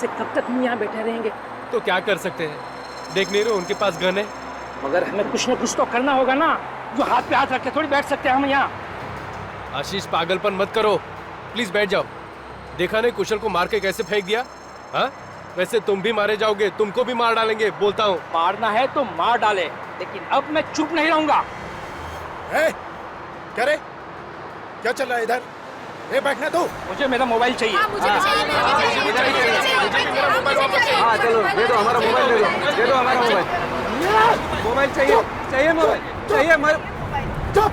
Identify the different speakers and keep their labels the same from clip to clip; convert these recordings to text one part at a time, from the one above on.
Speaker 1: ऐसे कब तक हम यहाँ बैठे रहेंगे?
Speaker 2: तो क्या कर सकते हैं, देख नहीं रहे उनके पास गन है।
Speaker 1: मगर हमें कुछ न कुछ तो करना होगा ना, जो हाथ पे हाथ रख के थोड़ी बैठ सकते हैं हम यहाँ।
Speaker 2: आशीष पागलपन मत करो, प्लीज बैठ जाओ। देखा नहीं कुशल को मार के कैसे फेंक दिया? हाँ, वैसे तुम भी मारे जाओगे, तुमको भी मार डालेंगे, बोलता हूँ।
Speaker 1: मारना है तो मार डाले, लेकिन अब मैं चुप नहीं रहूंगा।
Speaker 3: क्या रे, क्या चल रहा है इधर? बैठना तू।
Speaker 1: मुझे मेरा मोबाइल चाहिए।
Speaker 4: मुझे भी चाहिए।
Speaker 5: हाँ चलो, दे दो हमारा मोबाइल, दे दो हमारा मोबाइल। मोबाइल चाहिए, चाहिए मोबाइल, चाहिए हमारा।
Speaker 3: चुप!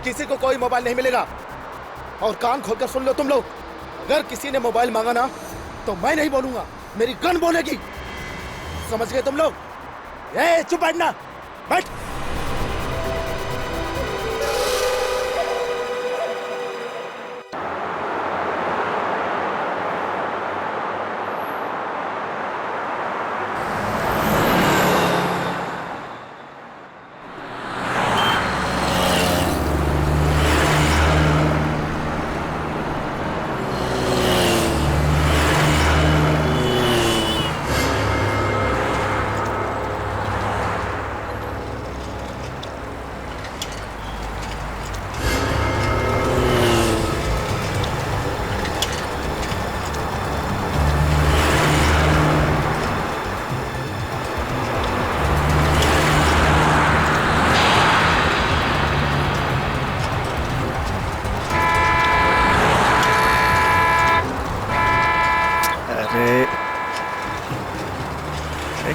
Speaker 3: किसी को कोई मोबाइल नहीं मिलेगा। और कान खोलकर सुन लो तुम लोग, अगर किसी ने मोबाइल मांगा ना तो मैं नहीं बोलूंगा, मेरी गन बोलेगी। समझ गए तुम लोग? चुप बैठना, बैठ।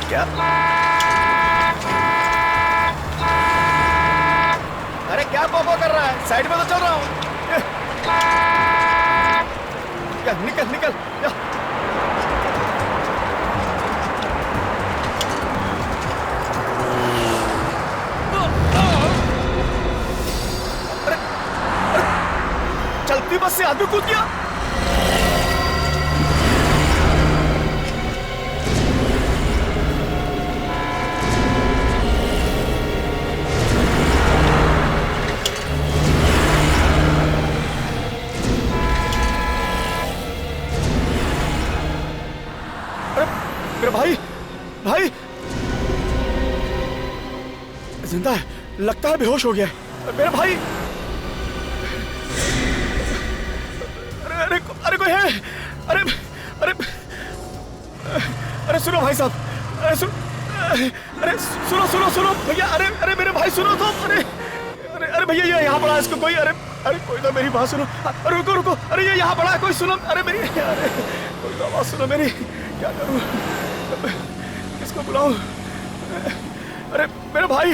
Speaker 5: क्या? अरे क्या पोपो कर रहा है? साइड में तो चल रहा हूँ। निकल निकल। अरे चलती बस से आदमी कूद गया। मेरा भाई जिंदा है, लगता है बेहोश हो गया है। मेरा भाई, अरे कोई है? अरे सुनो भाई साहब, सुनो भैया, अरे मेरे भाई सुनो तो। अरे भैया ये यहाँ पड़ा है, इसको कोई, अरे कोई तो मेरी बात सुनो। रुको, अरे ये यहाँ पड़ा है, कोई सुनो। अरे कोई तो आवाज सुनो मेरी। क्या करूं, किसको बुलाऊं? अरे मेरा भाई,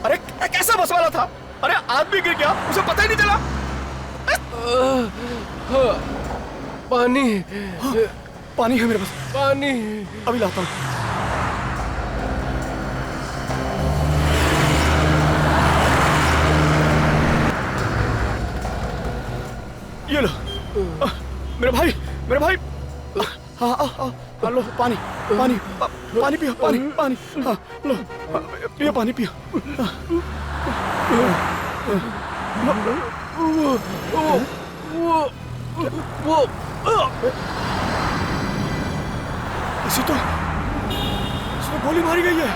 Speaker 5: अरे कैसा बस वाला था? अरे आदमी गिर गया, उसे पता ही नहीं चला। पानी है मेरे पास,
Speaker 2: पानी
Speaker 5: अभी लाता हूँ। ये लो मेरे भाई। हाँ लो पानी पियो, पानी। हाँ लो पियो, पानी पियो। इसमें गोली मारी गई है।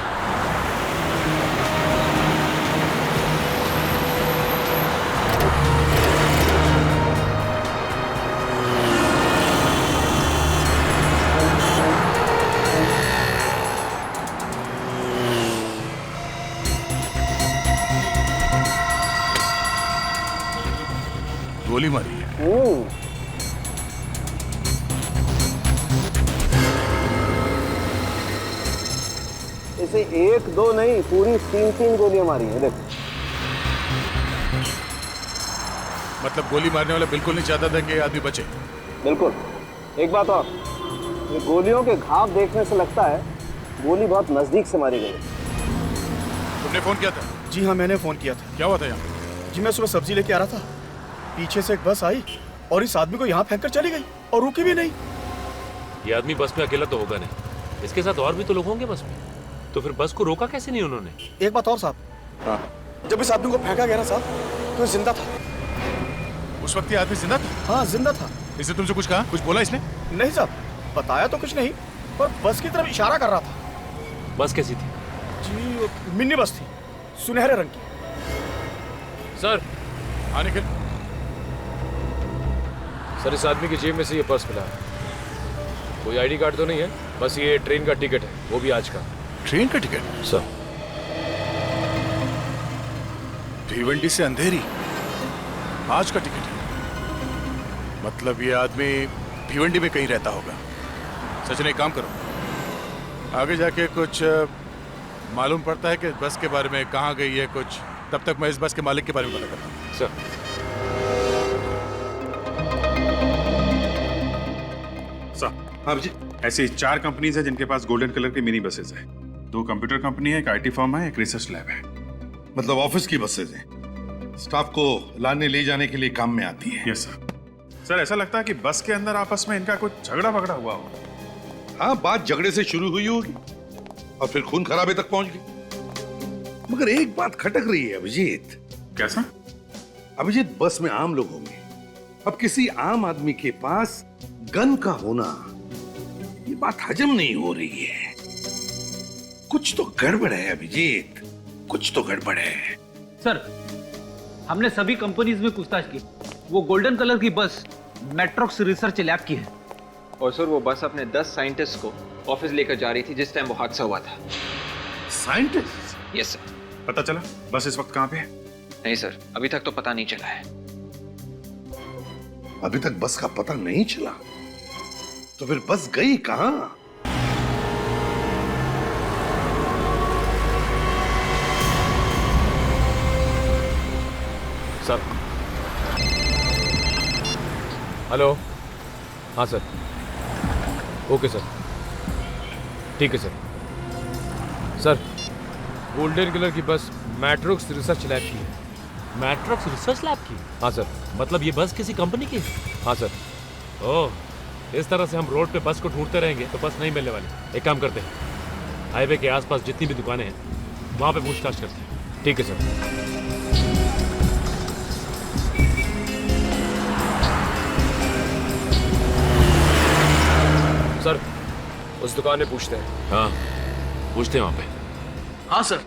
Speaker 6: गोली मारी है।
Speaker 5: इसे 1-2 नहीं, पूरी 3-3 गोलियां मारी है। देखो,
Speaker 6: मतलब गोली मारने वाला बिल्कुल नहीं चाहता था कि ये आदमी बचे।
Speaker 5: बिल्कुल। एक बात और, ये गोलियों के घाव देखने से लगता है गोली बहुत नजदीक से मारी गई।
Speaker 6: तुमने फोन किया था?
Speaker 5: जी हाँ, मैंने फोन किया था।
Speaker 6: क्या हुआ था यहाँ?
Speaker 5: जी मैं सुबह सब्जी लेके आ रहा था, पीछे से एक बस आई और इस आदमी को यहाँ फेंक कर चली गई और रुकी भी नहीं।
Speaker 7: ये आदमी बस में अकेला तो होगा नहीं, इसके साथ और भी तो लोग होंगे बस में, तो फिर बस को रोका कैसे नहीं उन्होंने?
Speaker 5: एक बात और साहब, जब इस आदमी को फेंका गया ना साहब, तो जिंदा था।
Speaker 6: उस वक्त ये आदमी जिंदा था?
Speaker 5: हाँ जिंदा था।
Speaker 6: इसने तुमसे कुछ कहा, कुछ बोला इसने?
Speaker 5: नहीं साहब, बताया तो कुछ नहीं, पर बस की तरफ इशारा कर रहा था।
Speaker 7: बस कैसी थी?
Speaker 5: जी मिनी बस थी, सुनहरे रंग की।
Speaker 2: सर,
Speaker 6: हाँ निखिल,
Speaker 2: सर इस आदमी की जेब में से ये पर्स मिला है। कोई आईडी कार्ड तो नहीं है, बस ये ट्रेन का टिकट है, वो भी आज का।
Speaker 6: ट्रेन का टिकट?
Speaker 2: सर,
Speaker 6: भिवंडी से अंधेरी, आज का टिकट है। मतलब ये आदमी भिवंडी में कहीं रहता होगा। सचिन एक काम करो, आगे जाके कुछ मालूम पड़ता है कि बस के बारे में, कहाँ गई है कुछ, तब तक मैं इस बस के मालिक के बारे में पता करता हूँ।
Speaker 2: सर।
Speaker 4: हाँ जी, ऐसी 4 कंपनीज हैं जिनके पास गोल्डन कलर की मिनी बसेस हैं। 2 कंप्यूटर कंपनी है, एक आईटी फर्म है, एक रिसर्च लैब है।
Speaker 8: मतलब ऑफिस की बसेज हैं, स्टाफ को लाने ले जाने के लिए काम में आती है।
Speaker 4: Yes sir. सर ऐसा लगता है कि बस के अंदर आपस में इनका कुछ झगड़ा वगड़ा हुआ हो।
Speaker 8: हाँ, बात झगड़े से शुरू हुई होगी और फिर खून खराबे तक पहुंच गई। मगर एक बात खटक रही है अभिजीत।
Speaker 4: कैसा?
Speaker 8: अभिजीत, बस में आम लोग होंगे, अब किसी आम आदमी के पास गन का होना, ये बात हजम नहीं हो रही है। कुछ तो गड़बड़ है अभिजीत, कुछ तो गड़बड़ है।
Speaker 9: सर, हमने सभी कंपनीज में पूछताछ की, वो गोल्डन कलर की बस मैट्रोक्स रिसर्च लैब की है।
Speaker 10: और सर वो बस अपने 10 साइंटिस्ट को ऑफिस लेकर जा रही थी जिस टाइम वो हादसा हुआ था।
Speaker 8: साइंटिस्ट?
Speaker 10: Yes sir.
Speaker 4: पता चला बस इस वक्त कहाँ पे है?
Speaker 10: नहीं सर, अभी तक तो पता नहीं चला है।
Speaker 8: अभी तक बस का पता नहीं चला, तो फिर बस गई कहां?
Speaker 2: सर। हेलो। हाँ सर। ओके सर, ठीक है सर। सर, गोल्डन कलर की बस मैट्रोक्स रिसर्च लैब की है।
Speaker 7: मैट्रोक्स रिसर्च लैब की?
Speaker 2: हाँ सर।
Speaker 7: मतलब ये बस किसी कंपनी की है?
Speaker 2: हाँ सर।
Speaker 7: ओह, इस तरह से हम रोड पे बस को ढूंढते रहेंगे तो बस नहीं मिलने वाली। एक काम करते हैं, हाईवे के आसपास जितनी भी दुकानें हैं वहां पे पूछताछ करते हैं।
Speaker 2: ठीक है सर। सर, उस दुकान में पूछते हैं।
Speaker 7: हाँ, पूछते हैं वहां पे।
Speaker 3: हाँ सर,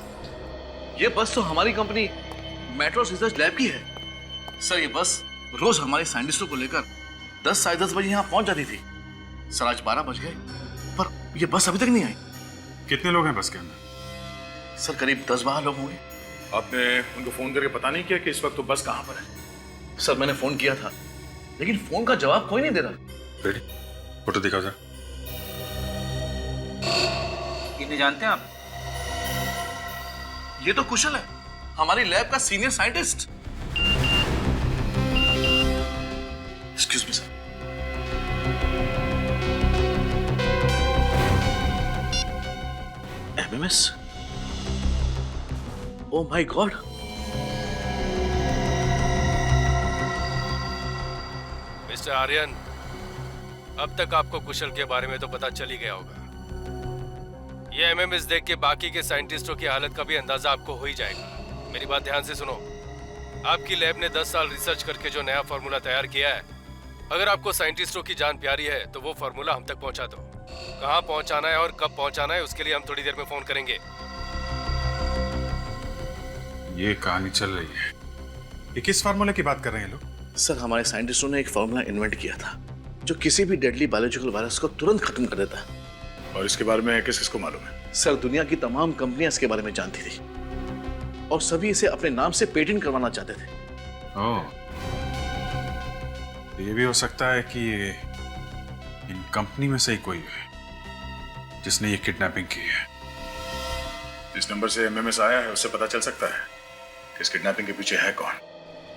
Speaker 3: ये बस तो हमारी कंपनी मेट्रो रिसर्च लैब की है। सर ये बस रोज हमारे साइंटिस्टों को लेकर 10 साढ़े 10 बजे यहाँ पहुंच जाती थी। सर आज 12 बज गए पर ये बस अभी तक नहीं आई।
Speaker 4: कितने लोग हैं बस के अंदर?
Speaker 3: सर करीब 10-12 लोग होंगे।
Speaker 6: आपने उनको फोन करके पता नहीं किया कि इस वक्त तो बस कहाँ पर है?
Speaker 3: सर मैंने फोन किया था लेकिन फोन का जवाब कोई नहीं दे रहा।
Speaker 4: रेडी? फोटो दिखाओ सर।
Speaker 9: इन्हें जानते हैं आप?
Speaker 3: ये तो कुशल है, हमारी लैब का senior scientist. Excuse me sir. MMS? Oh my god.
Speaker 2: Mister Aryan, अब तक आपको कुशल के बारे में तो पता चल ही गया होगा। ये एमएमएस देख के बाकी के साइंटिस्टों की हालत का भी अंदाजा आपको हो ही जाएगा। मेरी बात ध्यान से सुनो। आपकी लैब ने 10 साल रिसर्च करके जो नया फार्मूला तैयार किया है, अगर आपको साइंटिस्टों की जान प्यारी है तो वो फार्मूला हम तक पहुंचा दो। कहाँ पहुंचाना है और कब पहुंचाना है उसके लिए हम थोड़ी देर में फोन करेंगे।
Speaker 4: ये कहानी चल रही है। ये किस फार्मूले की बात कर रहे हैं लोग?
Speaker 3: सर हमारे साइंटिस्टों ने एक फार्मूला इन्वेंट किया था जो किसी भी डेडली बायोलॉजिकल वायरस को तुरंत खत्म कर देता है।
Speaker 6: और इसके बारे में किस किस को मालूम है?
Speaker 3: सर दुनिया की तमाम कंपनियां इसके बारे में जानती थी और सभी इसे अपने नाम से पेटेंट करवाना चाहते थे।
Speaker 4: ओह, ये भी हो सकता है कि ये इन कंपनी में से ही कोई है जिसने ये किडनैपिंग की है।
Speaker 6: जिस नंबर से एमएमएस आया है उससे पता चल सकता है कि इस किडनैपिंग के पीछे है कौन।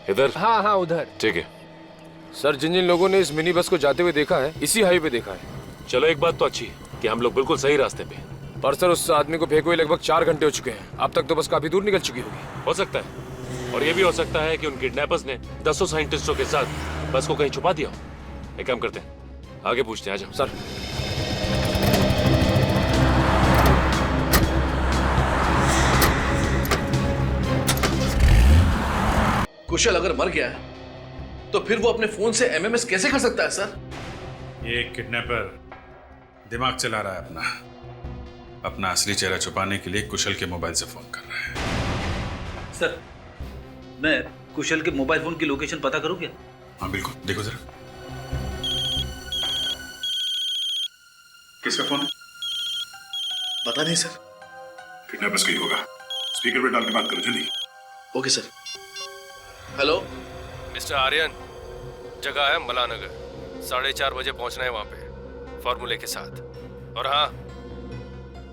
Speaker 2: इधर? हाँ हाँ उधर।
Speaker 7: ठीक है
Speaker 2: सर, जिन जिन लोगों ने इस मिनी बस को जाते हुए देखा है, इसी हाईवे पे देखा है।
Speaker 7: चलो, एक बात तो अच्छी है कि हम लोग बिल्कुल सही रास्ते पे हैं।
Speaker 2: पर सर, उस आदमी को फेंके हुए लगभग 4 घंटे हो चुके हैं। अब तक तो बस काफी दूर निकल चुकी होगी।
Speaker 7: हो सकता है, और ये भी हो सकता है कि उन किडनैपर्स ने 10 साइंटिस्टों के साथ बस को कहीं छुपा दिया हो। एक काम करते हैं, आगे पूछते हैं। आ जाओ
Speaker 2: सर।
Speaker 3: कुशल अगर मर गया है
Speaker 8: तो फिर वो अपने फोन से एमएमएस कैसे कर सकता है सर?
Speaker 4: ये किडनैपर दिमाग चला रहा है अपना असली चेहरा छुपाने के लिए कुशल के मोबाइल से फोन कर रहा है।
Speaker 9: सर, मैं कुशल के मोबाइल फोन की लोकेशन पता करूं क्या?
Speaker 4: हाँ बिल्कुल, देखो जरा। किसका फोन है?
Speaker 3: पता नहीं सर।
Speaker 4: किडनैपर्स का ही होगा। स्पीकर पे डाल के बात करो जल्दी।
Speaker 3: Okay sir. Hello
Speaker 2: mister Aryan, जगह है मलानगर, 4:30 बजे पहुंचना है वहां पे फॉर्मूले के साथ। और हाँ,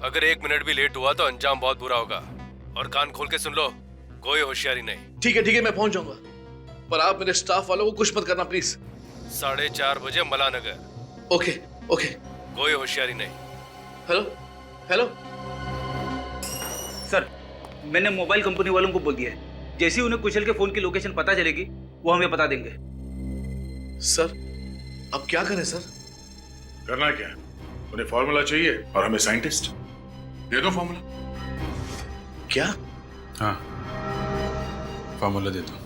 Speaker 2: अगर 1 मिनट भी लेट हुआ तो अंजाम बहुत बुरा होगा। और कान खोल के सुन लो, कोई होशियारी नहीं।
Speaker 8: ठीक है मैं पहुंच जाऊंगा, पर आप मेरे स्टाफ वालों को कुछ मत करना प्लीज।
Speaker 2: 4:30 बजे मलानगर।
Speaker 8: ओके।
Speaker 2: कोई होशियारी नहीं।
Speaker 8: हेलो
Speaker 9: सर, मैंने मोबाइल कंपनी वालों को बोल दिया है, जैसे ही उन्हें कुशल के फोन की लोकेशन पता चलेगी वो हमें बता देंगे।
Speaker 8: सर, अब क्या करें सर?
Speaker 6: करना क्या? उन्हें फॉर्मूला चाहिए और हमें साइंटिस्ट। दे दो फॉर्मूला।
Speaker 8: क्या?
Speaker 4: हाँ, फॉर्मूला दे दो।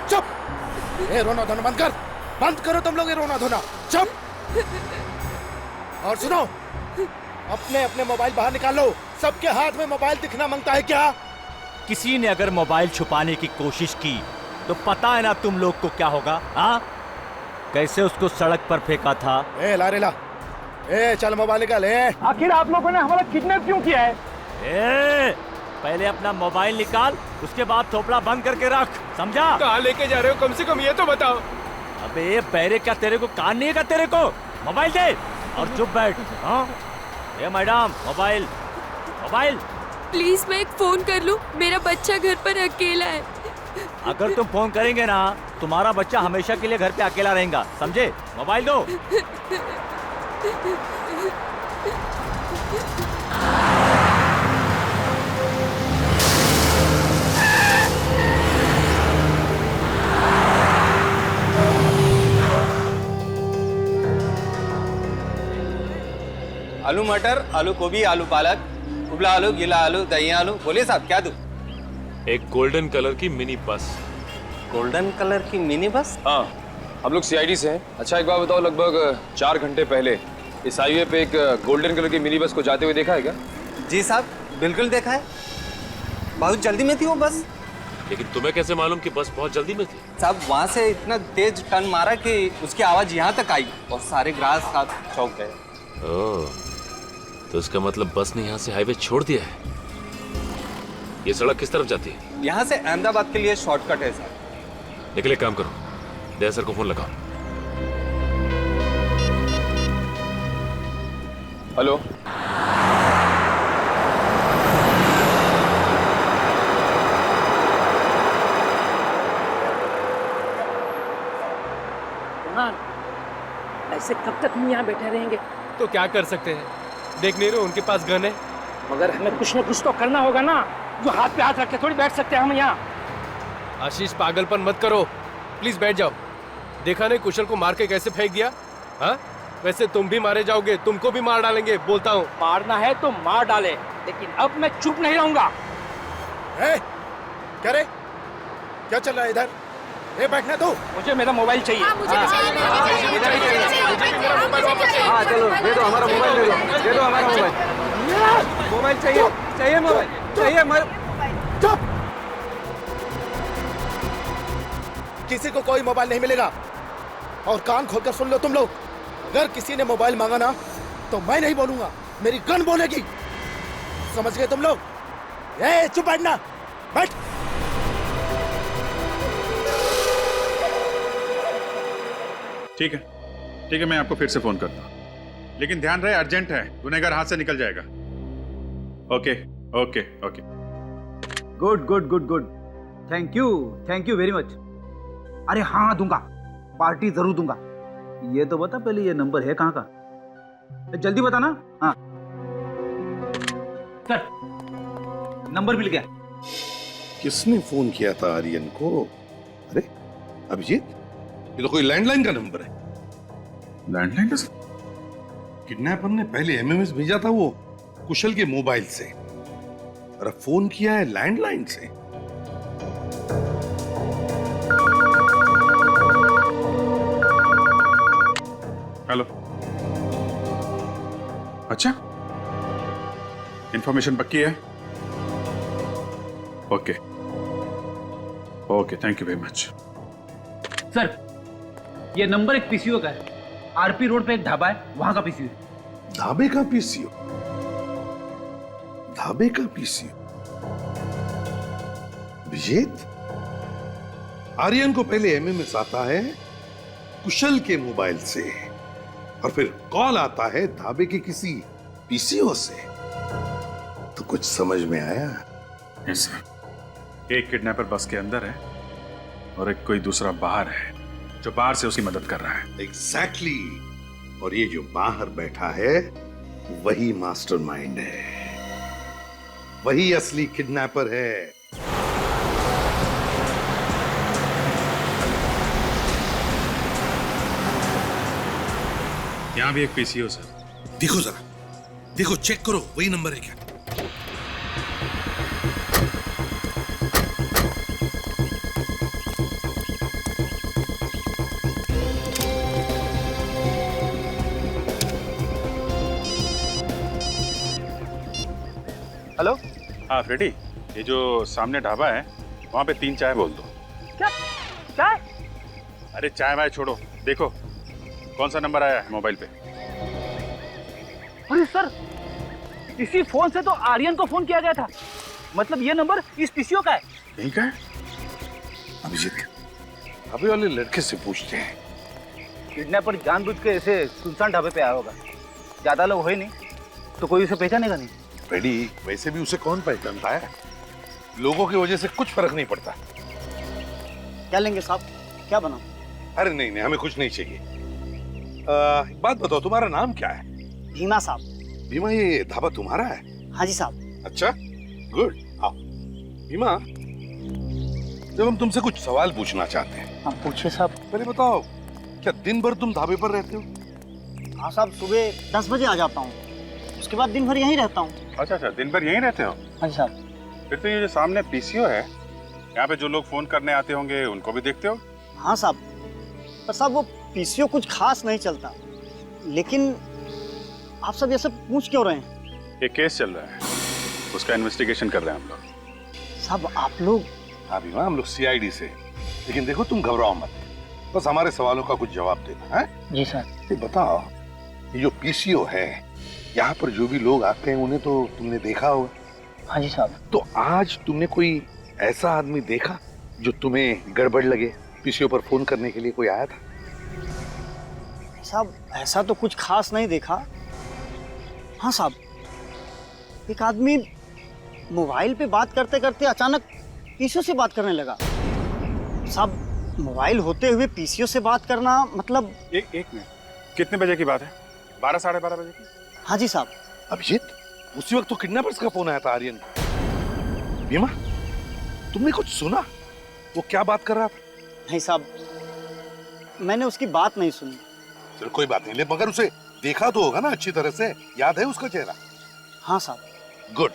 Speaker 3: चुप। ये रोना धोना बंद करो तुम लोग, ये रोना धोना। चुप। और सुनो, अपने मोबाइल बाहर निकाल लो। सबके हाथ में मोबाइल दिखना मांगता है क्या?
Speaker 1: किसी ने अगर मोबाइल छुपाने की कोशिश की तो पता है ना तुम लोग को क्या होगा? हाँ, कैसे उसको सड़क पर फेंका था।
Speaker 3: लारेला, चल मोबाइल निकाल।
Speaker 1: आखिर आप लोगों ने हमारा किडनैप क्यों किया है? पहले अपना मोबाइल निकाल, उसके बाद थोपड़ा बंद करके रख, समझा?
Speaker 2: कहाँ लेके जा रहे हो, कम से कम ये तो बताओ।
Speaker 1: अबे बैरे, क्या तेरे को कान नहीं है? तेरे को मोबाइल दे और चुप बैठ। हाँ, ये मैडम, मोबाइल।
Speaker 11: प्लीज मैं एक फोन कर लूं, मेरा बच्चा घर पर अकेला है।
Speaker 1: अगर तुम फोन करेंगे ना, तुम्हारा बच्चा हमेशा के लिए घर पे अकेला रहेगा, समझे? मोबाइल दो।
Speaker 12: आलू मटर, आलू गोभी, आलू पालक, उबला आलू, गीला आलू, दही आलू। बोलिए साहब, क्या दूं?
Speaker 7: एक गोल्डन कलर की मिनी बस।
Speaker 12: गोल्डन कलर की मिनी बस?
Speaker 10: हाँ, हम लोग सीआईडी से हैं। अच्छा, एक बात बताओ, लगभग 4 घंटे पहले इस हाईवे पे एक गोल्डन कलर की मिनी बस को जाते हुए देखा है क्या?
Speaker 12: जी साहब, बिल्कुल देखा है। बहुत जल्दी में थी वो बस।
Speaker 7: लेकिन तुम्हें कैसे मालूम कि बस बहुत जल्दी में थी?
Speaker 12: साहब, वहाँ से इतना तेज टर्न मारा कि उसकी आवाज यहाँ तक आई और सारे ग्राहक साथ चौंक गए।
Speaker 7: ओह, तो इसका मतलब बस ने यहाँ से हाईवे छोड़ दिया है। ये सड़क किस तरफ जाती है?
Speaker 12: यहाँ से अहमदाबाद के लिए शॉर्टकट है साहब।
Speaker 7: लेकिन एक काम करो, दया सर को फोन लगाओ।
Speaker 10: हेलो,
Speaker 1: ऐसे कब तक हम यहाँ बैठे रहेंगे?
Speaker 2: तो क्या कर सकते हैं, देख नहीं रहे उनके पास गन है।
Speaker 1: मगर हमें कुछ न कुछ तो करना होगा ना, जो हाथ पे हाथ रख के थोड़ी बैठ सकते हैं हम यहाँ।
Speaker 2: आशीष, पागलपन मत करो, प्लीज बैठ जाओ। देखा नहीं कुशल को मार के कैसे फेंक दिया? हाँ, वैसे तुम भी मारे जाओगे, तुमको भी मार डालेंगे, बोलता हूँ।
Speaker 1: मारना है तो मार डाले, लेकिन अब मैं चुप नहीं रहूंगा।
Speaker 3: क्या रे, क्या चल रहा है इधर? बैठना तू।
Speaker 1: मुझे मेरा मोबाइल चाहिए।
Speaker 12: हाँ चलो, दे दो हमारा मोबाइल, दे दो हमारा मोबाइल। मोबाइल चाहिए मोबाइल चाहिए हमारा।
Speaker 3: चुप। किसी को कोई मोबाइल नहीं मिलेगा। और कान खोलकर सुन लो तुम लोग, अगर किसी ने मोबाइल मांगा ना तो मैं नहीं बोलूंगा, मेरी गन बोलेगी। समझ गए तुम लोग? चुप बैठना, बैठ।
Speaker 4: ठीक है, मैं आपको फिर से फोन करता हूँ, लेकिन ध्यान रहे अर्जेंट है, गुनहगार हाथ से निकल जाएगा। Okay.
Speaker 9: Good. Thank you very much. अरे हाँ, दूंगा, पार्टी जरूर दूंगा। ये तो बता पहले, ये नंबर है कहाँ का? जल्दी बता ना। हाँ सर, नंबर मिल गया।
Speaker 8: किसने फोन किया था आर्यन को? अरे अभिजीत, ये तो कोई लैंडलाइन का नंबर है।
Speaker 4: लैंडलाइन का?
Speaker 8: किडनैपर ने पहले एमएमएस भेजा था वो कुशल के मोबाइल से, और अब फोन किया है लैंडलाइन से।
Speaker 4: हेलो। अच्छा, इंफॉर्मेशन पक्की है? Okay okay, thank you very much.
Speaker 9: Sir, ये नंबर एक पीसीओ का है। आरपी रोड पे एक ढाबा है, वहां का पीसीओ है।
Speaker 8: ढाबे का पीसीओ? ढाबे का पीसीओ? विजेत, आर्यन को पहले एमएमएस आता है कुशल के मोबाइल से, और फिर कॉल आता है ढाबे के किसी पीसीओ से। तो कुछ समझ में आया?
Speaker 4: Yes sir. एक किडनैपर बस के अंदर है और एक कोई दूसरा बाहर है जो बाहर से उसकी मदद कर रहा है।
Speaker 8: एग्जैक्टली। और ये जो बाहर बैठा है वही मास्टरमाइंड है, वही असली किडनैपर है।
Speaker 4: यहां भी एक पीसीओ सर।
Speaker 8: देखो जरा, देखो, चेक करो, वही नंबर है क्या?
Speaker 5: हेलो।
Speaker 4: हाँ फ्रेडी, ये जो सामने ढाबा है वहां पे 3 चाय बोल दो।
Speaker 5: क्या चाय?
Speaker 4: अरे चाय वाय छोड़ो, देखो कौन सा नंबर आया है मोबाइल पे।
Speaker 9: अरे सर, इसी फोन से तो आर्यन को फोन किया गया था। मतलब ये नंबर इस पीसीओ का है।
Speaker 4: यही का है?
Speaker 8: अभिजीत, अभी वाले लड़के से पूछते हैं।
Speaker 9: किडनैपर जानबूझ के ऐसे सुनसान ढाबे पे आया होगा। ज्यादा लोग हो ही नहीं, तो कोई उसे पहचानेगा नहीं।
Speaker 8: रेडी, वैसे भी उसे कौन पहचानता है? लोगों की वजह से कुछ फर्क नहीं पड़ता।
Speaker 9: क्या लेंगे साहब, क्या बनाओ?
Speaker 8: अरे नहीं नहीं, हमें कुछ नहीं चाहिए। एक बात बताओ, तुम्हारा नाम क्या है?
Speaker 9: भीमा साहब।
Speaker 8: भीमा, ये ढाबा तुम्हारा है?
Speaker 9: हाँ जी साहब।
Speaker 8: अच्छा, गुड। आओ भीमा, जब हम तुमसे कुछ सवाल पूछना चाहते हैं।
Speaker 9: हाँ पूछिए साहब।
Speaker 8: पहले बताओ, क्या दिन भर तुम ढाबे पर रहते हो?
Speaker 9: हाँ साहब, सुबह 10 बजे आ जाता हूँ, उसके बाद दिन भर यहीं रहता हूँ।
Speaker 4: अच्छा अच्छा, दिन भर यहीं रहते हो?
Speaker 9: हाँ जी साहब।
Speaker 4: फिर तो ये जो सामने पीसीओ है, यहाँ पे जो लोग फोन करने आते होंगे उनको भी देखते हो?
Speaker 13: हाँ साहब, पर साहब वो पीसीओ कुछ खास नहीं चलता। लेकिन आप सब ये सब पूछ क्यों रहे हैं?
Speaker 4: एक केस चल रहा है, उसका इन्वेस्टिगेशन कर रहे हैं हम लोग।
Speaker 13: साहब आप लोग?
Speaker 8: हाँ भीमा, हम लोग सीआईडी से। लेकिन देखो, तुम घबराओ मत, बस हमारे सवालों का कुछ जवाब देना है।
Speaker 13: जी सर।
Speaker 8: ये बताओ, ये जो पीसीओ है, यहाँ पर जो भी लोग आते हैं उन्हें तो तुमने देखा होगा?
Speaker 13: हाँ जी साहब।
Speaker 8: तो आज तुमने कोई ऐसा आदमी देखा जो तुम्हें गड़बड़ लगे? पीसीओ पर फोन करने के लिए कोई आया था?
Speaker 13: साहब ऐसा तो कुछ खास नहीं देखा। हाँ साहब, एक आदमी मोबाइल पे बात करते करते अचानक पीसीओ से बात करने लगा। साहब मोबाइल होते हुए पीसीओ से बात करना मतलब।
Speaker 4: एक मिनट, कितने बजे की बात है? 12 साढ़े 12 बजे की?
Speaker 13: हाँ जी साहब।
Speaker 8: अभिजीत, उसी वक्त तो किडनैपर्स का फोन आया था आर्यन को। भीमा, तुमने कुछ सुना? वो क्या बात कर रहा था?
Speaker 13: नहीं साहब, मैंने उसकी बात नहीं सुनी।
Speaker 8: चलो कोई बात नहीं, ले मगर उसे देखा तो होगा ना अच्छी तरह से? याद है उसका चेहरा?
Speaker 13: हाँ साहब।
Speaker 8: गुड,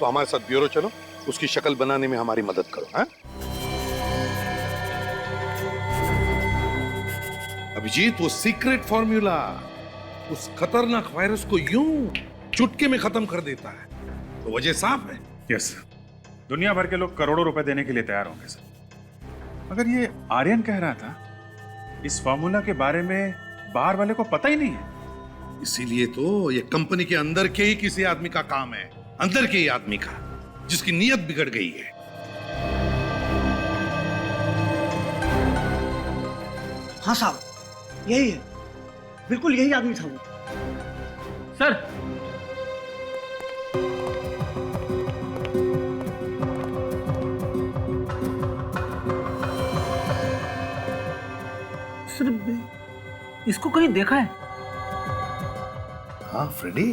Speaker 8: तो हमारे साथ ब्यूरो चलो, उसकी शक्ल बनाने में हमारी मदद करो। हाँ अभिजीत, वो सीक्रेट फॉर्मूला उस खतरनाक वायरस को यूं चुटकी में खत्म कर देता है, तो वजह साफ है।
Speaker 4: यस, दुनिया भर के लोग करोड़ों रुपए देने के लिए तैयार होंगे सर। मगर ये आर्यन कह रहा था इस फॉर्मूला के बारे में बाहर वाले को पता ही नहीं है।
Speaker 8: इसीलिए तो ये कंपनी के अंदर के ही किसी आदमी का काम है, अंदर के ही आदमी का, जिसकी नीयत बिगड़ गई है।
Speaker 13: हाँ साहब, यही है, बिल्कुल यही आदमी था वो।
Speaker 9: सर, सर इसको कहीं देखा है?
Speaker 8: हाँ फ्रेडी,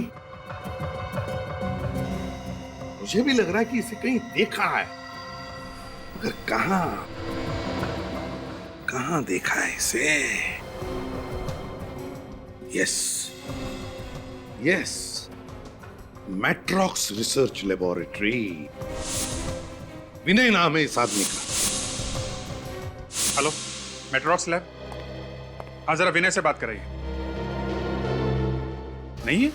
Speaker 8: मुझे भी लग रहा है कि इसे कहीं देखा है, मगर कहां कहां देखा है इसे? Yes yes, Matrox research laboratory. Vinay नाम है इस आदमी का।
Speaker 4: Hello, Metrox lab. हाँ, जरा विनय से बात कराइए। नहीं है?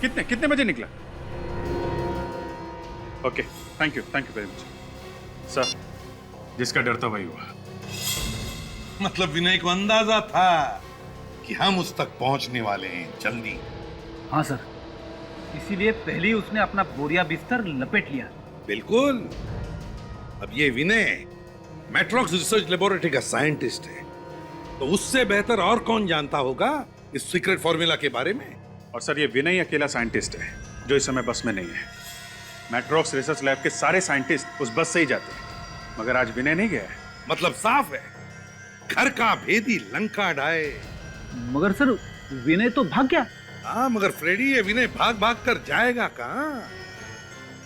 Speaker 4: कितने बजे निकला? Okay, thank you very much sir. जिसका डर था वही हुआ।
Speaker 8: मतलब विनय को अंदाजा था कि हम उस तक पहुंचने वाले हैं जल्दी।
Speaker 9: हाँ सर, इसीलिए पहले ही उसने अपना बोरिया बिस्तर लपेट लिया।
Speaker 8: बिल्कुल। अब ये विनय मैट्रॉक्स रिसर्च लेबोरेटरी का साइंटिस्ट है, तो उससे बेहतर और कौन जानता होगा इस सीक्रेट फॉर्मूला के बारे में।
Speaker 4: और सर, ये विनय अकेला साइंटिस्ट है जो इस समय बस में नहीं है। मैट्रॉक्स रिसर्च लैब के सारे साइंटिस्ट उस बस से ही जाते हैं, मगर आज विनय नहीं गया है।
Speaker 8: मतलब साफ है, घर का भेदी लंका ढाए।
Speaker 9: मगर सर, विनय तो भाग गया।
Speaker 8: हाँ, मगर फ्रेडी, ये विनय भाग भाग कर जाएगा कहाँ?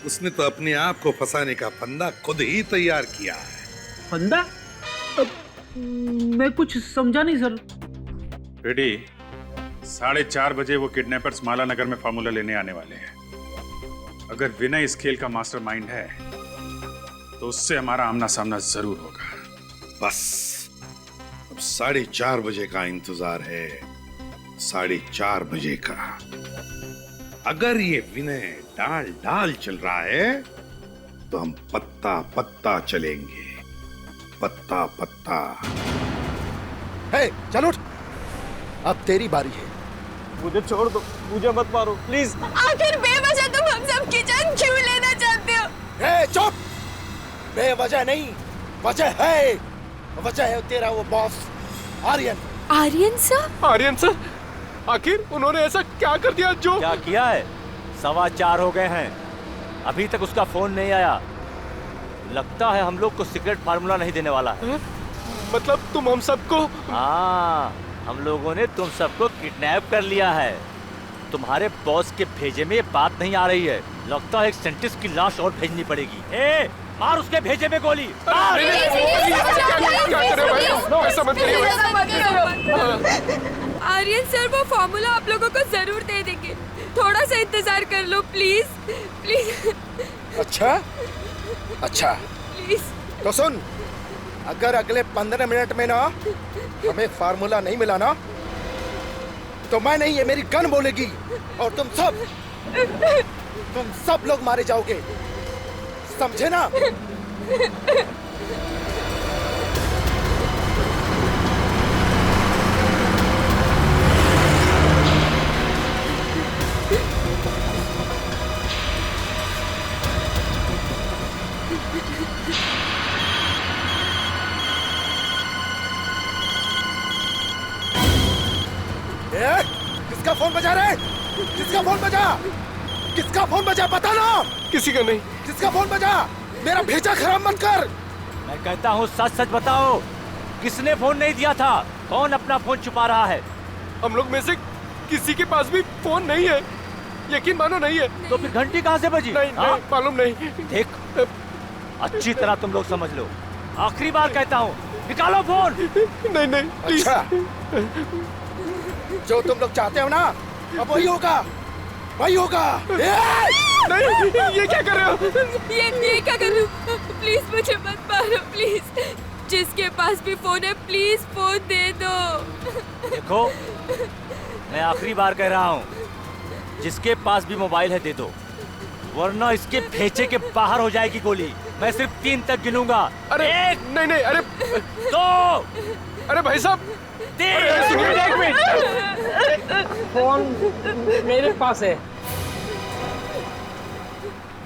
Speaker 8: उसने तो अपने आप को फंसाने का फंदा खुद ही तैयार किया है।
Speaker 9: फंदा? मैं कुछ समझा नहीं सर।
Speaker 4: रेडी, 4:30 बजे वो किडनैपर्स माला नगर में फार्मूला लेने आने वाले हैं। अगर विनय इस खेल का मास्टरमाइंड है तो उससे हमारा आमना सामना जरूर होगा।
Speaker 8: बस अब 4:30 बजे का इंतजार है, 4:30 बजे का। अगर ये विनय डाल डाल चल रहा है तो हम पत्ता पत्ता चलेंगे, पत्ता पत्ता।
Speaker 3: हे, चल उठ, अब तेरी बारी है।
Speaker 5: मुझे छोड़ दो, मुझे मत मारो प्लीज।
Speaker 11: आखिर बेवजह तुम हम सब की जान क्यों लेना चाहते हो?
Speaker 3: हे, चुप! बेवजह नहीं, वजह है। वजह है तेरा वो boss Aryan.
Speaker 11: Aryan sir?
Speaker 5: Aryan sir? आखिर उन्होंने ऐसा क्या कर दिया जो?
Speaker 1: क्या किया है? 4:15 हो गए हैं, अभी तक उसका फोन नहीं आया। लगता है हम लोग को सीक्रेट फार्मूला नहीं देने वाला है।
Speaker 5: मतलब तुम हम सबको?
Speaker 1: हाँ, हम लोगों ने तुम सबको किडनैप कर लिया है। तुम्हारे बॉस के भेजे में ये बात नहीं आ रही है। लगता है एक साइंटिस्ट की लाश और भेजनी पड़ेगी। ए, मार उसके भेजे में गोली।
Speaker 11: आर्यन सर वो फॉर्मूला आप लोगों को जरूर दे देंगे, थोड़ा सा इंतजार कर लो प्लीज प्लीज।
Speaker 3: अच्छा अच्छा,
Speaker 11: प्लीज।
Speaker 3: तो सुन, अगर अगले 15 मिनट में ना हमें फार्मूला नहीं मिला ना, तो मैं नहीं, ये मेरी गन बोलेगी और तुम सब लोग मारे जाओगे, समझे ना? किसका फोन बजा रहे? किसका फोन बजा? किसका फोन बजा? बता ना।
Speaker 5: किसी का नहीं।
Speaker 3: किसका फोन बजा? मेरा भेजा खराब मत कर।
Speaker 1: मैं कहता हूँ सच सच बताओ, किसने फोन नहीं दिया था? कौन अपना फोन छुपा रहा है?
Speaker 5: हम लोग में से किसी के पास भी फोन नहीं है, यकीन मानो नहीं है।
Speaker 1: तो फिर घंटी कहाँ से बजी?
Speaker 5: नहीं, मालूम नहीं।
Speaker 1: देख, अच्छी तरह तुम लोग समझ लो, आखिरी बार कहता हूँ, निकालो फोन।
Speaker 5: नहीं प्लीज।
Speaker 3: अच्छा, जो तुम लोग चाहते हो ना, अब वही होगा, वही होगा।
Speaker 5: नहीं, ये क्या कर रहे हो?
Speaker 11: ये क्या कर रहे हो? प्लीज मुझे मत मारो प्लीज। जिसके पास भी फोन है प्लीज फोन दे दो।
Speaker 1: देखो, मैं आखिरी बार कह रहा हूँ, जिसके पास भी मोबाइल है दे दो, वरना इसके भेजे के बाहर हो जाएगी गोली। मैं सिर्फ 3 तक गिनूंगा।
Speaker 5: अरे
Speaker 1: 1,
Speaker 5: नहीं, अरे
Speaker 1: 2,
Speaker 5: अरे भाई साहब,
Speaker 1: 3।
Speaker 12: फोन मेरे पास है।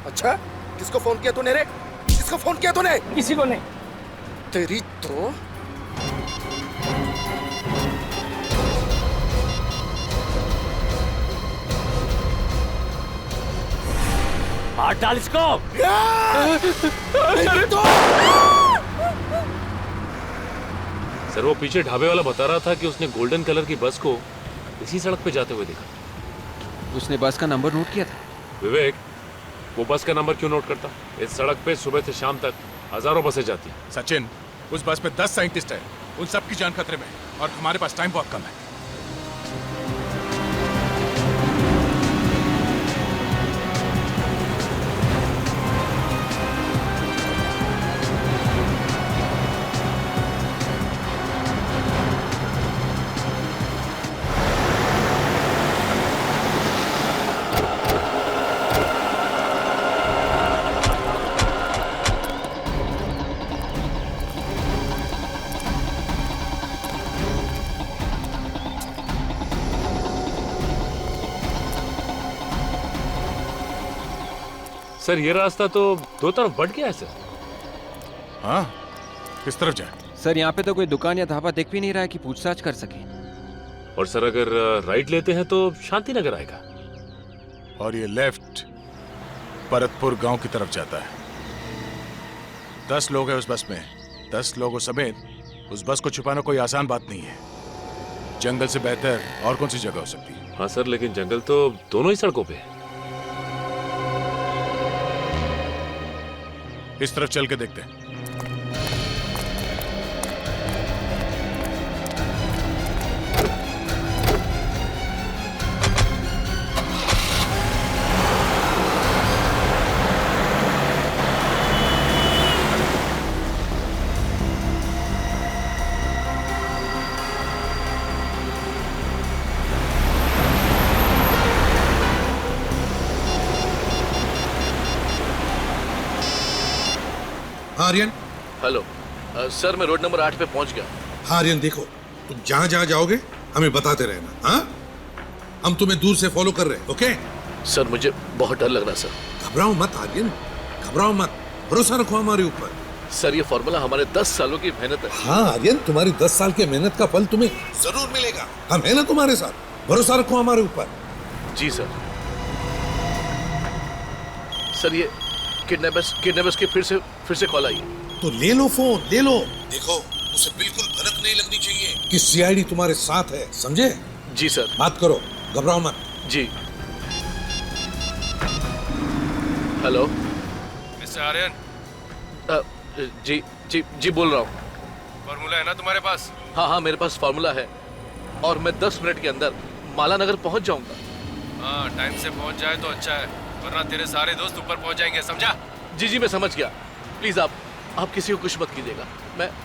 Speaker 3: अच्छा, किसको फोन किया तूने रे? किसको फोन किया तूने?
Speaker 12: किसी को नहीं।
Speaker 3: तेरी तो
Speaker 1: हाथ डाल इसको।
Speaker 7: सर, वो पीछे ढाबे वाला बता रहा था कि उसने गोल्डन कलर की बस को इसी सड़क पे जाते हुए देखा।
Speaker 12: उसने बस का नंबर नोट किया था?
Speaker 7: विवेक, वो बस का नंबर क्यों नोट करता? इस सड़क पे सुबह से शाम तक हजारों बसें जाती हैं।
Speaker 6: सचिन, उस बस में 10 साइंटिस्ट हैं। उन सबकी जान खतरे में है और हमारे पास टाइम बहुत कम है।
Speaker 7: सर ये रास्ता तो दो तरफ बढ़ गया है सर।
Speaker 6: हाँ, किस तरफ जाए?
Speaker 12: सर यहाँ पे तो कोई दुकान या ढाबा दिख भी नहीं रहा है कि पूछताछ कर सके।
Speaker 7: और सर अगर राइट लेते हैं तो शांति नगर आएगा।
Speaker 6: और ये लेफ्ट परतपुर गांव की तरफ जाता है। 10 लोग हैं उस बस में। 10 लोगों समेत उस बस को छुपाना कोई आसान बात नहीं है। जंगल से बेहतर और कौन सी जगह हो सकती है?
Speaker 7: हाँ सर, लेकिन जंगल तो दोनों ही सड़कों पे है।
Speaker 6: इस तरफ चल के देखते हैं।
Speaker 8: आर्यन।
Speaker 14: हेलो सर, मैं रोड नंबर 8 पे पहुंच गया।
Speaker 8: आर्यन देखो, तुम जहां जहां जाओगे हमें बताते रहना। हाँ, हम तुम्हें दूर से फॉलो कर रहे हैं। ओके
Speaker 14: सर, मुझे बहुत डर लग रहा है सर।
Speaker 8: घबराओ मत आर्यन, घबराओ मत, भरोसा रखो हमारे ऊपर।
Speaker 14: सर ये फॉर्मूला हमारे 10 सालों की मेहनत है।
Speaker 8: हाँ आर्यन, तुम्हारी 10 साल की मेहनत का फल तुम्हें जरूर मिलेगा। हम है ना तुम्हारे साथ, भरोसा रखो हमारे ऊपर।
Speaker 14: जी सर। सर ये किडनैपर्स की फिर से कॉल आई है।
Speaker 8: तो ले लो फोन, ले लो। देखो, उसे बिल्कुल भनक नहीं लगनी चाहिए कि सीआईडी तुम्हारे साथ है, समझे?
Speaker 14: जी सर।
Speaker 8: बात करो, घबराओ मत।
Speaker 14: जी। Hello
Speaker 2: mister Aryan.
Speaker 14: जी जी जी बोल रहा हूँ।
Speaker 2: फॉर्मूला है ना तुम्हारे पास?
Speaker 14: हाँ हाँ, मेरे पास फॉर्मूला है और मैं 10 मिनट के अंदर माला नगर पहुँच जाऊंगा।
Speaker 2: हाँ, टाइम से पहुँच जाए तो अच्छा है, वरना तेरे सारे दोस्त ऊपर पहुँच जाएंगे, समझा?
Speaker 14: जी जी मैं समझ गया। प्लीज आप किसी को कुछ मत कीजिएगा।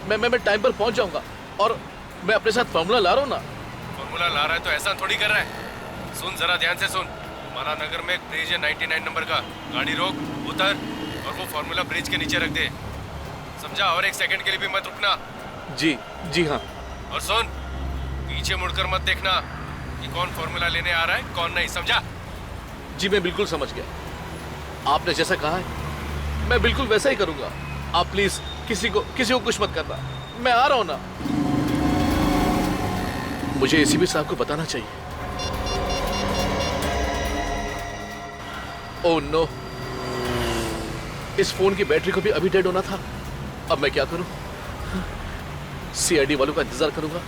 Speaker 14: मैं टाइम पर पहुंच जाऊंगा और मैं अपने साथ फॉर्मूला ला रहा हूँ ना।
Speaker 2: फॉर्मूला ला रहा है तो ऐसा थोड़ी कर रहा है। सुन जरा ध्यान से सुन। माला नगर में एक ब्रिज है 99 नंबर का। गाड़ी रोक, उतर और वो फॉर्मूला ब्रिज के नीचे रख दे, समझा? और 1 सेकंड के लिए भी मत रुकना।
Speaker 14: जी जी हाँ।
Speaker 2: और सुन, पीछे मुड़कर मत देखना कि कौन फॉर्मूला लेने आ रहा है कौन नहीं, समझा?
Speaker 14: जी मैं बिल्कुल समझ गया। आपने जैसा कहा है मैं बिल्कुल वैसा ही करूंगा। आप प्लीज किसी को कुछ मत करना। मैं आ रहा हूं ना। मुझे एसीपी साहब को बताना चाहिए। ओह नो, इस फोन की बैटरी को भी अभी डेड होना था। अब मैं क्या करूं? सीआईडी वालों का इंतजार करूंगा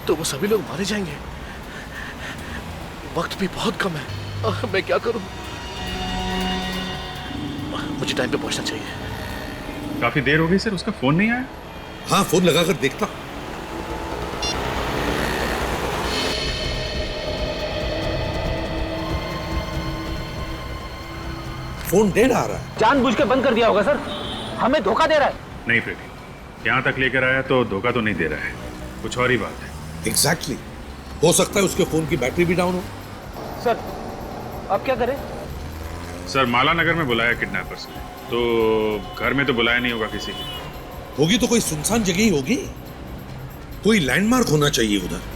Speaker 14: तो वो सभी लोग मारे जाएंगे। वक्त भी बहुत कम है। मैं क्या करूं? मुझे टाइम पे पहुंचना चाहिए।
Speaker 4: काफी देर हो गई सर, उसका फोन नहीं आया।
Speaker 8: हाँ, फोन लगाकर देखता। फोन डेड आ रहा है।
Speaker 9: जानबूझ के बंद कर दिया होगा सर, हमें धोखा दे रहा है।
Speaker 4: नहीं फ्रेडी, यहाँ तक लेकर आया तो धोखा तो नहीं दे रहा है, कुछ और ही बात है।
Speaker 8: एग्जैक्टली, हो सकता है उसके फोन की बैटरी भी डाउन हो।
Speaker 9: सर अब क्या करें?
Speaker 4: सर माला नगर में बुलाया किडनैपर्स ने, तो घर में तो बुलाया नहीं होगा किसी की।
Speaker 8: होगी तो कोई सुनसान जगह ही होगी, कोई लैंडमार्क होना चाहिए उधर।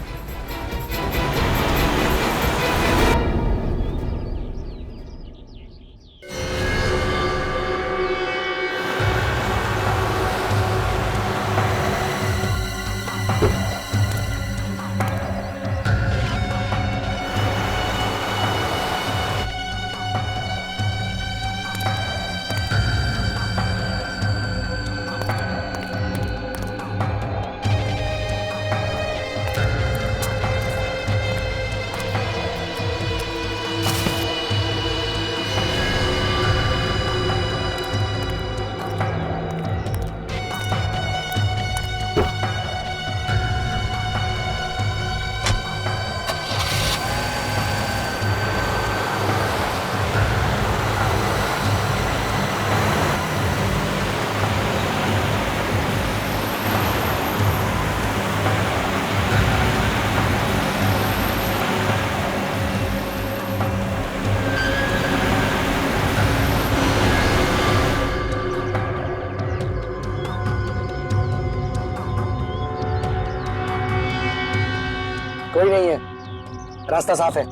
Speaker 3: रास्ता साफ है,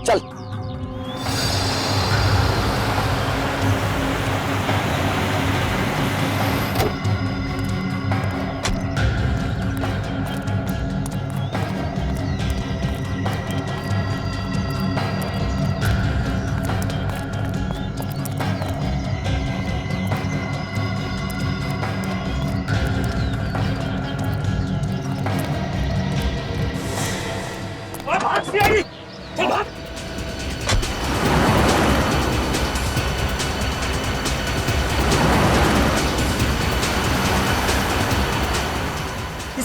Speaker 3: चल।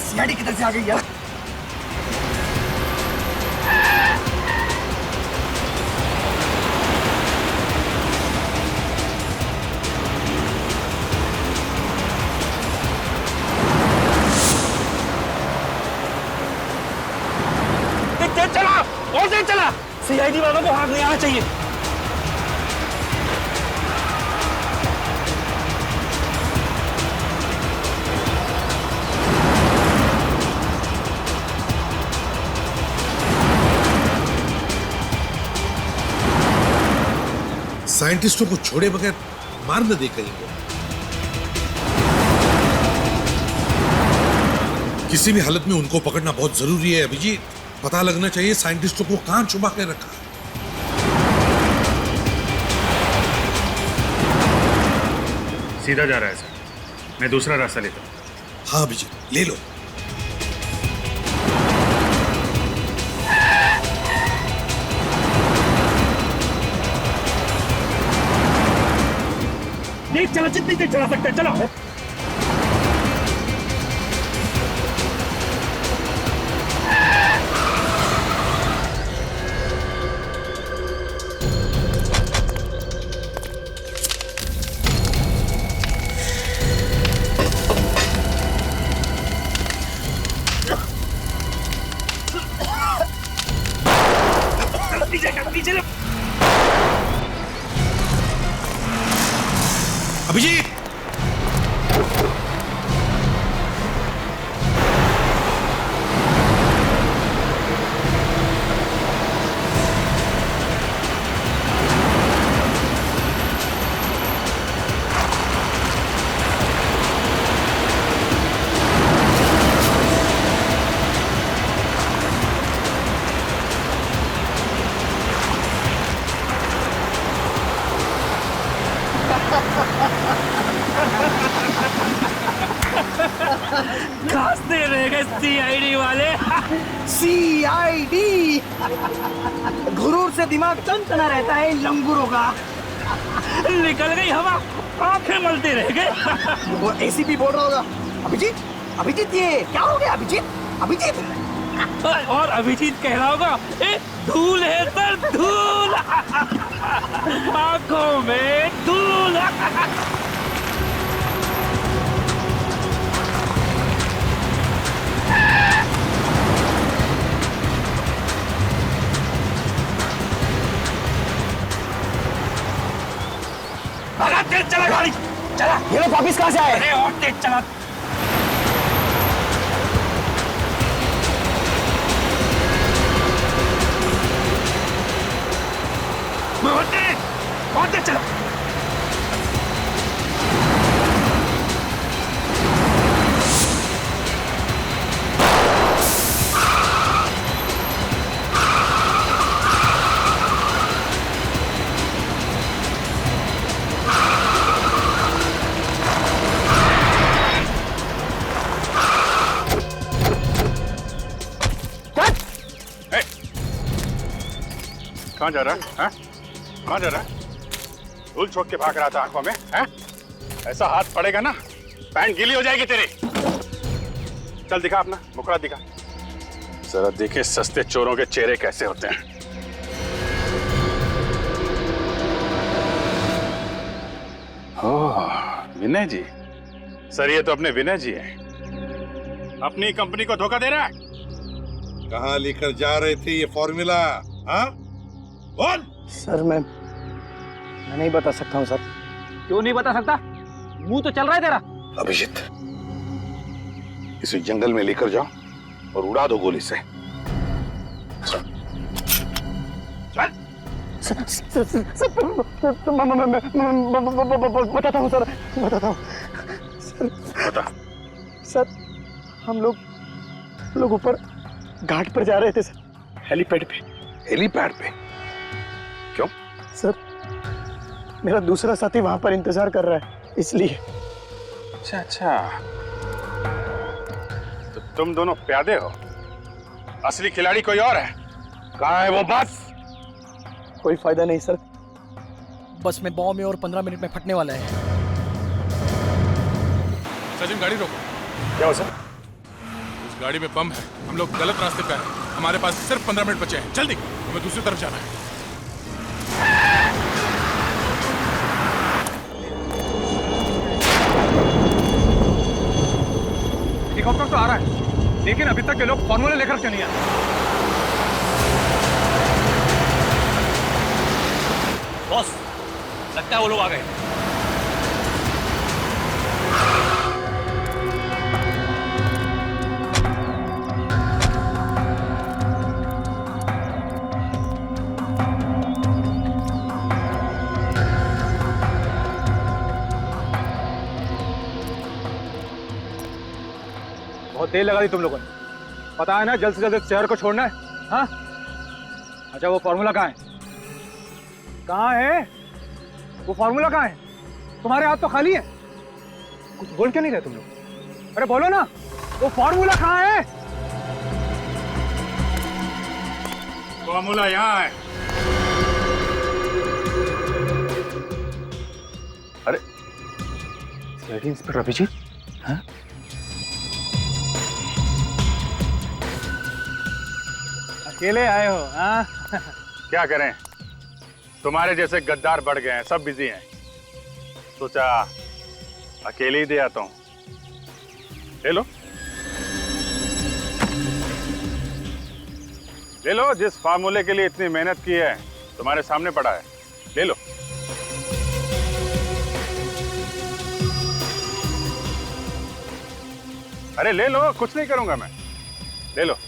Speaker 15: सीआईडी किधर से आ गई यार?
Speaker 5: चला और तेज चला। सीआईडी वालों को हाथ नहीं आना चाहिए।
Speaker 8: साइंटिस्टों को छोड़े बगैर मार न दे कहीं को। किसी भी हालत में उनको पकड़ना बहुत जरूरी है अभिजीत। पता लगना चाहिए साइंटिस्टों को कहां छुपा के रखा।
Speaker 4: सीधा जा रहा है सर, मैं दूसरा रास्ता लेता हूं।
Speaker 8: हाँ अभिजीत, ले लो।
Speaker 5: नहीं चला, जितनी देर चला सकते हैं चलो।
Speaker 8: अभिजीत,
Speaker 5: खांसते रह गए सीआईडी वाले।
Speaker 15: सीआईडी गुरूर से दिमाग टनटना रहता है इन लंगूरों का।
Speaker 5: निकल गई हवा, आंखें मलते रह गए।
Speaker 15: वो एसीपी बोल रहा होगा, अभिजीत अभिजीत ये क्या हो गया? अभिजीत अभिजीत
Speaker 5: और अभिजीत कह रहा होगा, ए धूल है सर, धूल आंखों में धूल। तेज चला गाड़ी, चला।
Speaker 15: ये लोग वापिस कहाँ से आए?
Speaker 5: अरे और तेज चला। और तेज चला।
Speaker 4: कहाँ जा रहा है? कहाँ जा रहा है? धूल छोड़ के भाग रहा था आंखों में, हैं? ऐसा हाथ पड़ेगा ना, पैंट गीली हो जाएगी तेरी। चल दिखा अपना मुखड़ा दिखा, जरा देखे सस्ते चोरों के चेहरे कैसे होते हैं। ओह विनय जी, सर ये तो अपने विनय जी हैं। अपनी कंपनी को धोखा दे रहा है।
Speaker 8: कहाँ लेकर जा रहे थे ये फॉर्मूला? हाँ बोल।
Speaker 15: सर मैं नहीं बता सकता हूँ सर।
Speaker 9: क्यों नहीं बता सकता? मुंह तो चल रहा है तेरा।
Speaker 8: अभिजीत, इसे जंगल में लेकर जाओ और उड़ा दो गोली से।
Speaker 5: बताता हूँ सर, बताता हूँ
Speaker 4: बता।
Speaker 5: सर, हम लोग ऊपर घाट पर जा रहे थे सर, हेलीपैड पे।
Speaker 8: हेलीपैड पे? क्यों?
Speaker 5: सर, मेरा दूसरा साथी वहां पर इंतजार कर रहा है, इसलिए।
Speaker 4: अच्छा अच्छा, तो तुम दोनों प्यादे हो, असली खिलाड़ी कोई और है। कहाँ है वो बस?
Speaker 5: कोई फायदा नहीं सर, बस में बॉम्ब में और 15 मिनट में फटने वाला है।
Speaker 6: सचिन गाड़ी रोको।
Speaker 5: क्या हो सर?
Speaker 6: उस गाड़ी में बम है, हम लोग गलत रास्ते पे हैं, हमारे पास सिर्फ 15 मिनट बचे हैं, जल्दी, हमें दूसरी तरफ जाना है।
Speaker 12: हेलीकॉप्टर तो आ रहा है, लेकिन अभी तक ये लोग फॉर्मूला लेकर क्यों नहीं आए?
Speaker 1: बॉस, लगता है वो लोग आ गए।
Speaker 12: बहुत देर लगा दी तुम लोगों ने, पता है ना जल्द से जल्द इस शहर को छोड़ना है। हाँ, अच्छा वो फॉर्मूला कहाँ है? कहाँ है वो फॉर्मूला? कहाँ है? तुम्हारे हाथ तो खाली है, कुछ बोल क्यों नहीं रहे तुम लोग? अरे बोलो ना, वो फॉर्मूला कहाँ है?
Speaker 4: फॉर्मूला यहाँ है।
Speaker 12: अरे सीआईडी इंस्पेक्टर अभिजीत, हाँ? अकेले आए हो? हाँ?
Speaker 4: क्या करें, तुम्हारे जैसे गद्दार बढ़ गए हैं, सब बिजी हैं, सोचा अकेले ही दे आता हूं। ले लो, ले लो, जिस फार्मूले के लिए इतनी मेहनत की है तुम्हारे सामने पड़ा है, ले लो। अरे ले लो, कुछ नहीं करूंगा मैं, ले लो।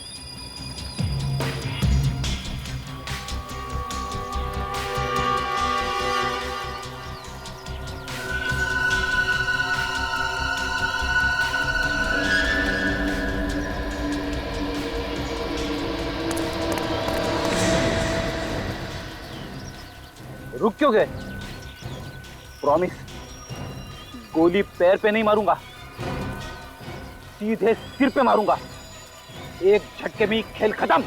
Speaker 9: रुक क्यों गए? प्रॉमिस, गोली पैर पे नहीं मारूंगा, सीधे सिर पे मारूंगा, एक झटके में खेल खत्म।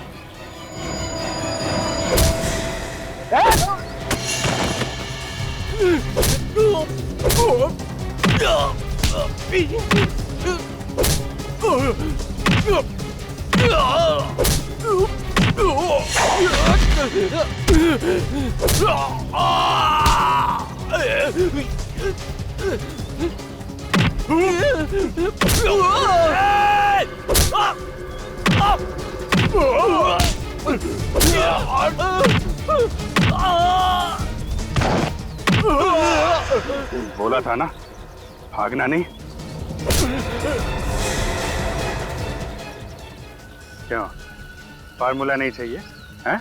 Speaker 4: बोला था ना, भागना नहीं। क्यों, फार्मूला नहीं चाहिए हैं?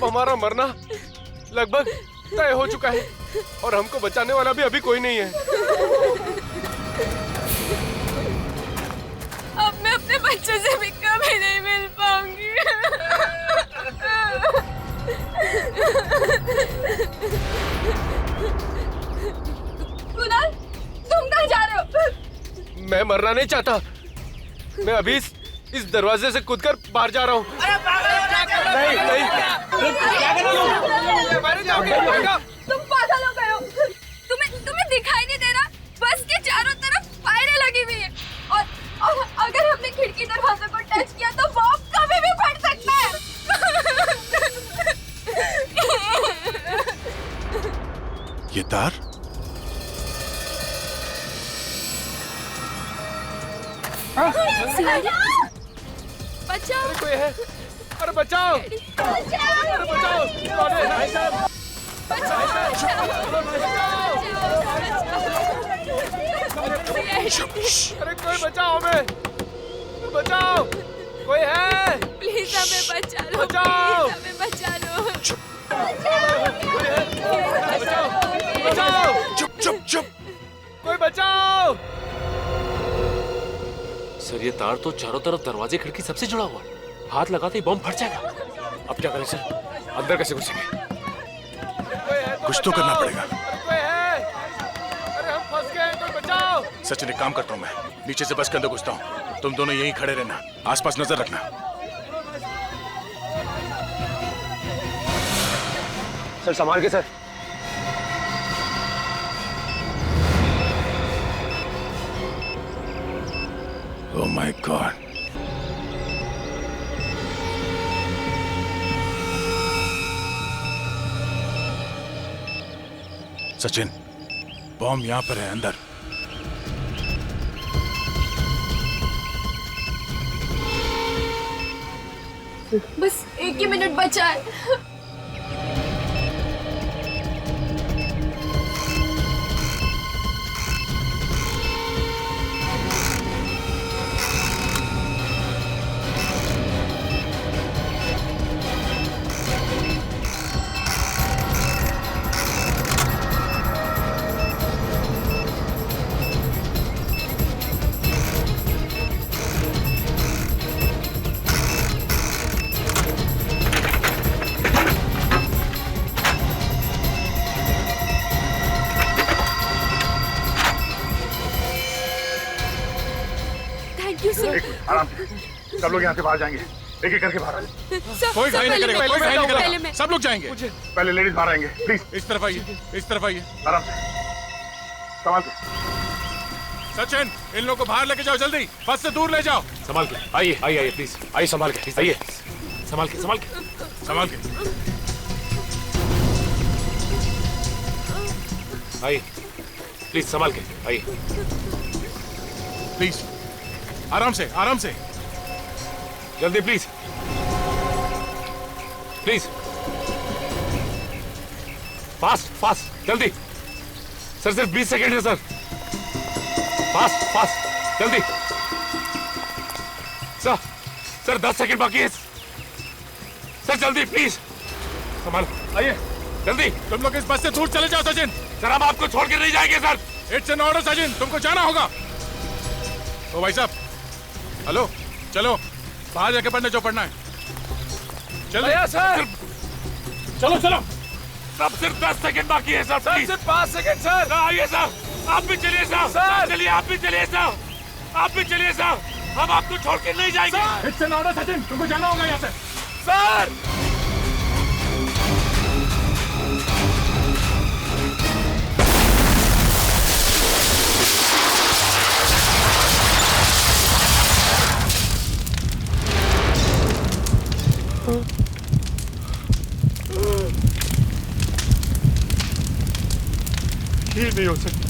Speaker 2: अब हमारा मरना लगभग तय हो चुका है और हमको बचाने वाला भी अभी कोई नहीं है।
Speaker 11: अब मैं अपने बच्चे से भी कभी नहीं मिल पाऊंगी। कुणाल, तुम कहाँ जा रहे हो?
Speaker 2: मैं मरना नहीं चाहता। मैं अभी इस दरवाजे से कूदकर बाहर जा रहा हूँ। नहीं नहीं,
Speaker 11: तुम पागल हो गए हो। तुम्हें दिखाई नहीं दे रहा? बस के चारों तरफ फायरें लगी हुई है और अगर हमने खिड़की दरवाजे को टच किया तो बॉम्ब कभी भी फट सकता है।
Speaker 6: ये तार?
Speaker 11: बचाओ!
Speaker 2: अरे कोई है? अरे बचाओ! अरे बचाओ! भाई साहब! अरे कोई बचाओ हमें! बचाओ! कोई है?
Speaker 11: प्लीज हमें बचा लो।
Speaker 2: बचाओ!
Speaker 11: प्लीज हमें बचा लो।
Speaker 2: बचाओ! बचाओ!
Speaker 6: चुप चुप चुप!
Speaker 2: कोई बचाओ!
Speaker 7: सर ये तार तो चारों तरफ दरवाजे खिड़की सबसे जुड़ा हुआ है। हाथ लगाते ही बॉम्ब फट जाएगा।
Speaker 14: अब क्या करें सर? अंदर कैसे घुसेंगे?
Speaker 6: कुछ तो करना पड़ेगा।
Speaker 2: कोई है? अरे हम फंस गए, कोई बचाओ!
Speaker 6: सचिन, एक काम करता हूँ मैं, नीचे से बस के अंदर घुसता हूँ। तुम दोनों यहीं खड़े रहना, आसपास नजर रखना।
Speaker 12: सर संभाल के sir.
Speaker 6: Oh my God! Sachin, bomb यहाँ पर है, अंदर।
Speaker 11: बस एक ही मिनट बचा है।
Speaker 8: आराम से, सब लोग यहाँ से बाहर जाएंगे। एक एक करके बाहर आइए।
Speaker 6: कोई घाई नहीं करेगा, कोई घाई नहीं करेगा। सब लोग जाएंगे।
Speaker 8: पहले लेडीज बाहर आएंगे, प्लीज।
Speaker 6: इस तरफ आइए, इस तरफ आइए।
Speaker 8: आराम से, संभाल के।
Speaker 6: सचिन, इन लोगों को बाहर लेके जाओ, जल्दी। बस से दूर ले जाओ।
Speaker 14: संभाल के आइए, आइए आइए प्लीज, आइए संभाल के, आइए संभाल के, संभाल के,
Speaker 6: संभाल के।
Speaker 14: आइए प्लीज, संभाल के आइए।
Speaker 6: प्लीज आराम से, आराम से।
Speaker 14: जल्दी प्लीज, प्लीज। फास्ट फास्ट, जल्दी। सर सिर्फ 20 सेकेंड है सर। फास्ट फास्ट, जल्दी। सर 10 सेकेंड बाकी है सर, जल्दी प्लीज। संभाल,
Speaker 6: आइए
Speaker 14: जल्दी।
Speaker 6: तुम लोग इस बस से दूर चले जाओ। सचिन
Speaker 14: सर, हम आपको छोड़ के नहीं जाएंगे sir.
Speaker 6: It's an order Sachin, तुमको जाना होगा। ओ भाई साहब, हेलो, चलो बाहर जाके पढ़ने जो पढ़ना है। चलो
Speaker 2: सर,
Speaker 14: चलो चलो। सब सिर्फ 10 सेकंड बाकी है सर, प्लीज।
Speaker 2: सिर्फ 5 सेकंड सर।
Speaker 14: आइए सर, आप भी चलिए सर।
Speaker 2: सर
Speaker 14: चलिए, आप भी चलिए सर, आप भी चलिए सर। हम आपको छोड़ के नहीं जाएंगे।
Speaker 6: इट्स एन ऑर्डर सचिन, तुमको जाना होगा यहाँ से।
Speaker 2: सर
Speaker 14: ये नहीं हो सकता।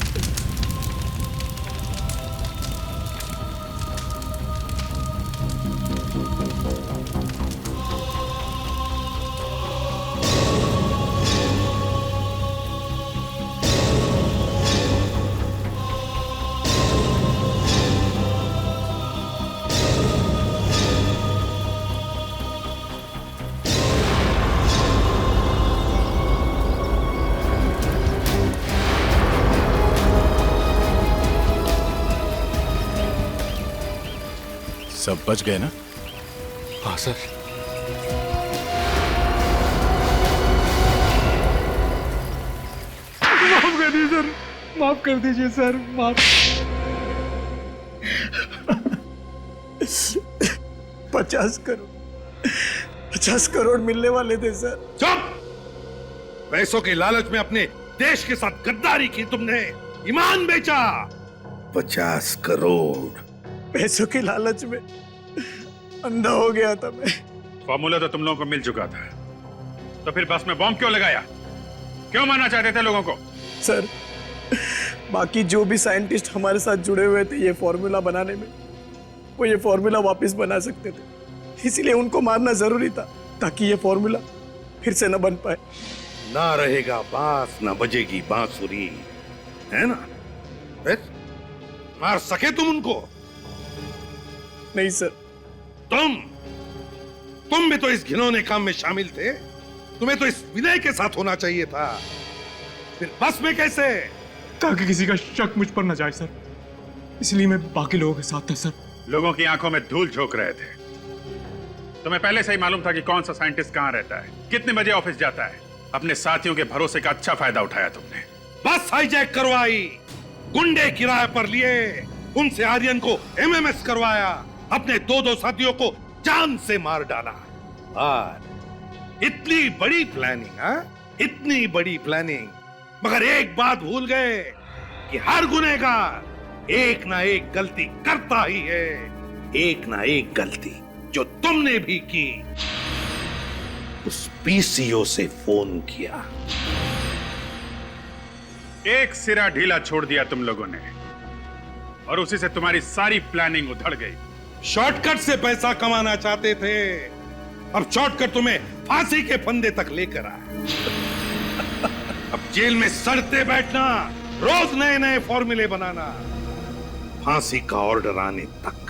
Speaker 6: सब बच गए ना?
Speaker 7: हाँ सर।
Speaker 5: माफ कर दीजिए सर, माफ कर दीजिए सर, माफ। 50 करोड़ मिलने वाले थे सर।
Speaker 8: चुप! पैसों के लालच में अपने देश के साथ गद्दारी की तुमने, ईमान बेचा। 50 करोड़
Speaker 5: पैसों के लालच में अंधा हो गया था मैं।
Speaker 4: फॉर्मूला तो तुम लोगों को मिल चुका था, तो फिर बस में बॉम्ब क्यों लगाया? क्यों मारना चाहते थे लोगों को?
Speaker 5: सर, बाकी जो भी साइंटिस्ट हमारे साथ जुड़े हुए थे ये फॉर्मूला बनाने में, वो ये फॉर्मूला वापस बना सकते थे, इसीलिए उनको मारना जरूरी था ताकि ये फॉर्मूला फिर से न बन पाए।
Speaker 8: ना रहेगा बांस, ना बजेगी बांसुरी, है ना? फिर मार सके तुम उनको?
Speaker 5: नहीं सर।
Speaker 8: तुम भी तो इस घिनौने काम में शामिल थे। तुम्हें तो इस विनय के साथ होना चाहिए था, फिर बस में कैसे?
Speaker 5: ताकि किसी का शक मुझ पर न जाए सर, इसलिए मैं बाकी लोगों के साथ था सर।
Speaker 4: लोगों की आंखों में धूल झोंक रहे थे। तुम्हें पहले से ही मालूम था कि कौन सा साइंटिस्ट कहां रहता है, कितने बजे ऑफिस जाता है। अपने साथियों के भरोसे का अच्छा फायदा उठाया तुमने।
Speaker 8: बस हाईजैक करवाई, गुंडे किराए पर लिए, उनसे आर्यन को एमएमएस करवाया, अपने 2 साथियों को जान से मार डाला। और इतनी बड़ी प्लानिंग, हाँ? इतनी बड़ी प्लानिंग, मगर एक बात भूल गए कि हर गुनहगार एक ना एक गलती करता ही है। एक ना एक गलती जो तुमने भी की। उस पीसीओ से फोन किया,
Speaker 4: एक सिरा ढीला छोड़ दिया तुम लोगों ने, और उसी से तुम्हारी सारी प्लानिंग उधड़ गई।
Speaker 8: शॉर्टकट से पैसा कमाना चाहते थे, अब शॉर्टकट तुम्हें फांसी के फंदे तक लेकर आया। अब जेल में सड़ते बैठना, रोज नए नए फॉर्मूले बनाना, फांसी का ऑर्डर आने तक।